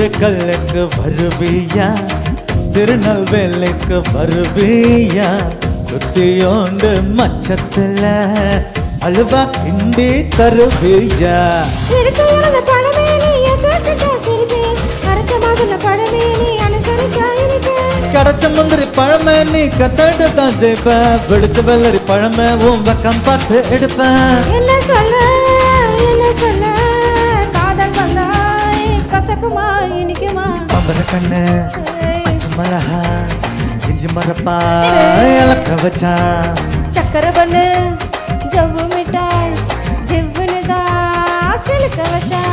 திண்டுக்கல்லுக்கு வருவியா திருநெல்வேலிக்கு வருவியா குத்தியோண்டு மச்சத்துல அழுவா கிண்டி தருவியா கிடைச்ச முந்திரி பழமை நீ கத்தட்டு தான் ஜெயிப்ப பிடிச்ச வெள்ளரி பழமை உன் பக்கம் பார்த்து எடுப்ப என்ன சொல்ல காதல் வந்தாய் கசக்குமா இனிக்குமா பம்பர கண்ணு பச்சை மிளகா இஞ்சி மரப்பா இலக்க வச்சான் சக்கரை பண்ணு ஜவ்வு மிட்டாய் ஜிவ்வுனுதா சிலுக்க வச்சா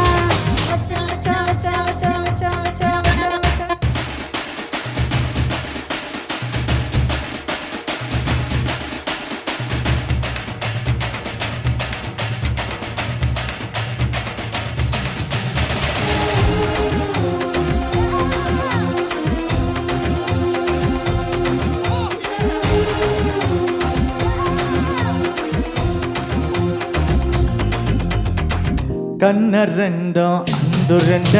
கண்ண ரெண்டும் அந்துருண்ட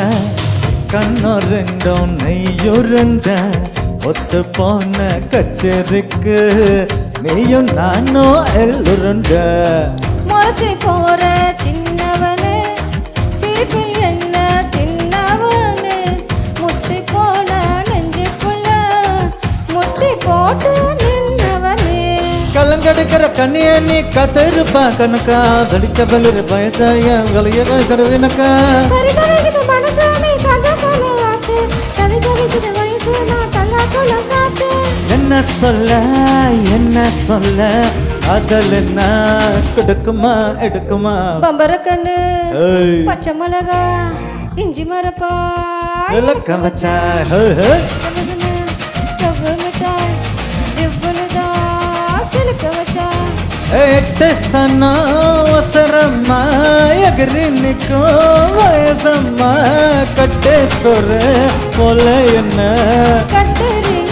கண்ணோ ரெண்டும் நெய்யுருண்ட ஒத்து போன கச்சேரிக்கு நீயும் நானும் எல்லுருண்ட முறைச்சி போற சின்னவனு சிரிப்பில் என்ன தின்னவனு முட்டி போன நெஞ்சுக்குள்ள முட்டி போட்டு நின்னவனு கலங்கடுக்கிற கண்ணிய நீ கத்திருப்பா கணக்கா தடிச்ச பல்லு வயசாய விளைய கருவினக்கா என்ன சொல்ல அதில் என்ன கொடுக்குமா எடுக்குமா பம்பர கண்ணு பச்சை மிளகா இஞ்சி மரப்பா இலக்க வச்சா ஜவ்வு மிட்டாய் ஜிவ்வுனுதா சிலுக்க வச்சா எட்டு சனா அவசரமா எகிரி நிற்கும் வயசம்மா கட்டே சொர போல என்ன கட்டுறீங்க